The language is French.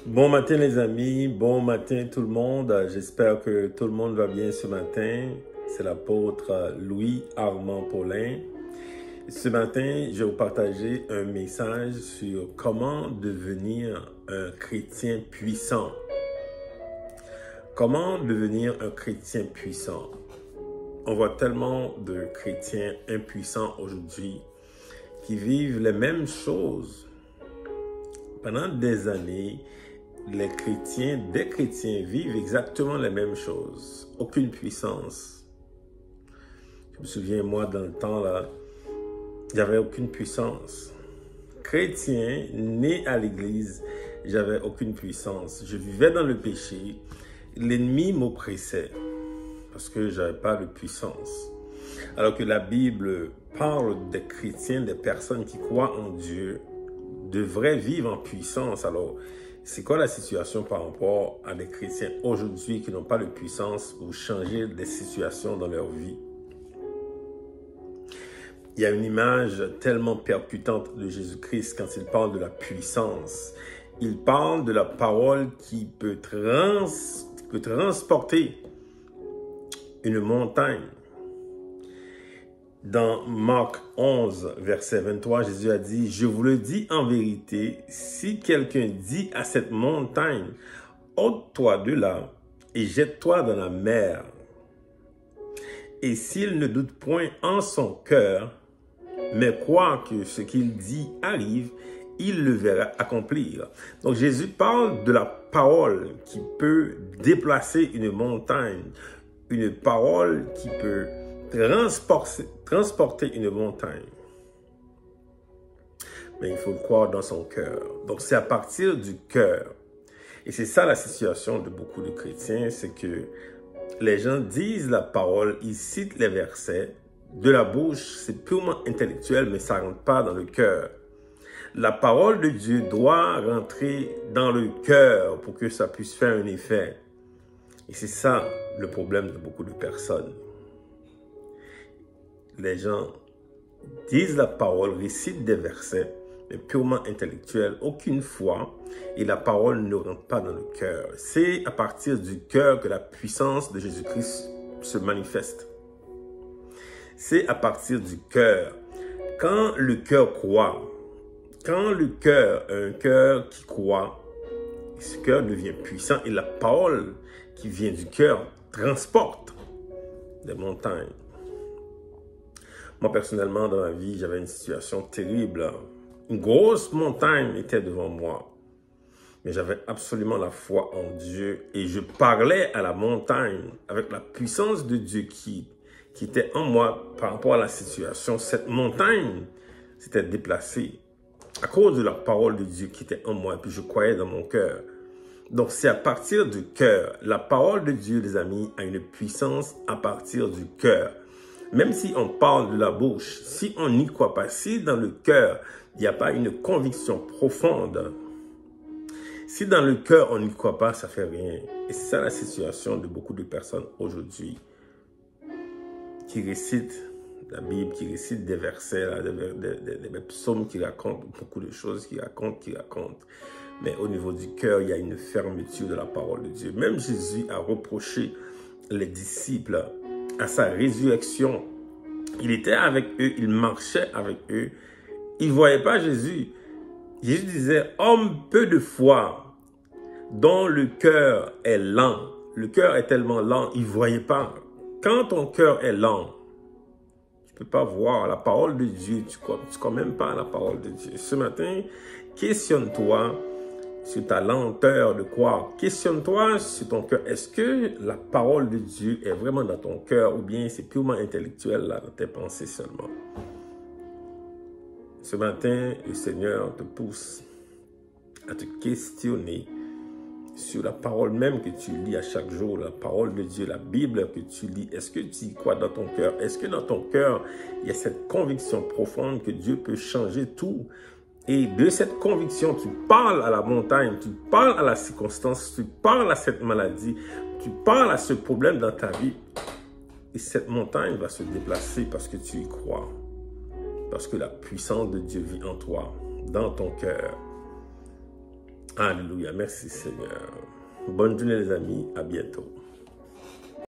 Bon matin les amis, bon matin tout le monde. J'espère que tout le monde va bien ce matin. C'est l'apôtre Louis Armand Paulin. Ce matin, je vais vous partager un message sur comment devenir un chrétien puissant. Comment devenir un chrétien puissant? On voit tellement de chrétiens impuissants aujourd'hui qui vivent les mêmes choses. Pendant des années, des chrétiens vivent exactement les mêmes choses. Aucune puissance. Je me souviens, moi, dans le temps, là, j'avais aucune puissance. Chrétien, né à l'église, j'avais aucune puissance. Je vivais dans le péché. L'ennemi m'oppressait parce que je n'avais pas de puissance. Alors que la Bible parle des chrétiens, des personnes qui croient en Dieu, devraient vivre en puissance. Alors, c'est quoi la situation par rapport à des chrétiens aujourd'hui qui n'ont pas de puissance pour changer des situations dans leur vie? Il y a une image tellement percutante de Jésus-Christ quand il parle de la puissance. Il parle de la parole qui peut transporter une montagne. Dans Marc 11, verset 23, Jésus a dit « Je vous le dis en vérité, si quelqu'un dit à cette montagne, ôte-toi de là et jette-toi dans la mer, et s'il ne doute point en son cœur, mais croit que ce qu'il dit arrive, il le verra accomplir. » Donc Jésus parle de la parole qui peut déplacer une montagne, une parole qui peut transporter une montagne. Mais il faut le croire dans son cœur. Donc c'est à partir du cœur. Et c'est ça la situation de beaucoup de chrétiens, c'est que les gens disent la parole, ils citent les versets, de la bouche, c'est purement intellectuel, mais ça ne rentre pas dans le cœur. La parole de Dieu doit rentrer dans le cœur pour que ça puisse faire un effet. Et c'est ça le problème de beaucoup de personnes. Les gens disent la parole, récitent des versets, mais purement intellectuels, aucune foi, et la parole ne rentre pas dans le cœur. C'est à partir du cœur que la puissance de Jésus-Christ se manifeste. C'est à partir du cœur. Quand le cœur croit, quand le cœur a un cœur qui croit, ce cœur devient puissant et la parole qui vient du cœur transporte des montagnes. Moi, personnellement, dans ma vie, j'avais une situation terrible. Une grosse montagne était devant moi. Mais j'avais absolument la foi en Dieu. Et je parlais à la montagne avec la puissance de Dieu qui était en moi par rapport à la situation. Cette montagne s'était déplacée à cause de la parole de Dieu qui était en moi. Et puis je croyais dans mon cœur. Donc c'est à partir du cœur. La parole de Dieu, les amis, a une puissance à partir du cœur. Même si on parle de la bouche, si on n'y croit pas, si dans le cœur, il n'y a pas une conviction profonde, si dans le cœur, on n'y croit pas, ça ne fait rien. Et c'est ça la situation de beaucoup de personnes aujourd'hui qui récitent la Bible, qui récitent des versets, là, des psaumes qui racontent beaucoup de choses, qui racontent. Mais au niveau du cœur, il y a une fermeture de la parole de Dieu. Même Jésus a reproché les disciples à sa résurrection. Il était avec eux, il marchait avec eux. Ils ne voyaient pas Jésus. Jésus disait, homme peu de foi, dont le cœur est lent. Le cœur est tellement lent, ils ne voyaient pas. Quand ton cœur est lent, tu ne peux pas voir la parole de Dieu. Tu ne crois même pas à la parole de Dieu. Ce matin, questionne-toi sur ta lenteur de croire. Questionne-toi sur ton cœur. Est-ce que la parole de Dieu est vraiment dans ton cœur ou bien c'est purement intellectuel là, dans tes pensées seulement? Ce matin, le Seigneur te pousse à te questionner sur la parole même que tu lis à chaque jour, la parole de Dieu, la Bible que tu lis. Est-ce que tu y crois dans ton cœur? Est-ce que dans ton cœur, il y a cette conviction profonde que Dieu peut changer tout? Et de cette conviction, tu parles à la montagne, tu parles à la circonstance, tu parles à cette maladie, tu parles à ce problème dans ta vie. Et cette montagne va se déplacer parce que tu y crois. Parce que la puissance de Dieu vit en toi, dans ton cœur. Alléluia. Merci Seigneur. Bonne journée les amis. À bientôt.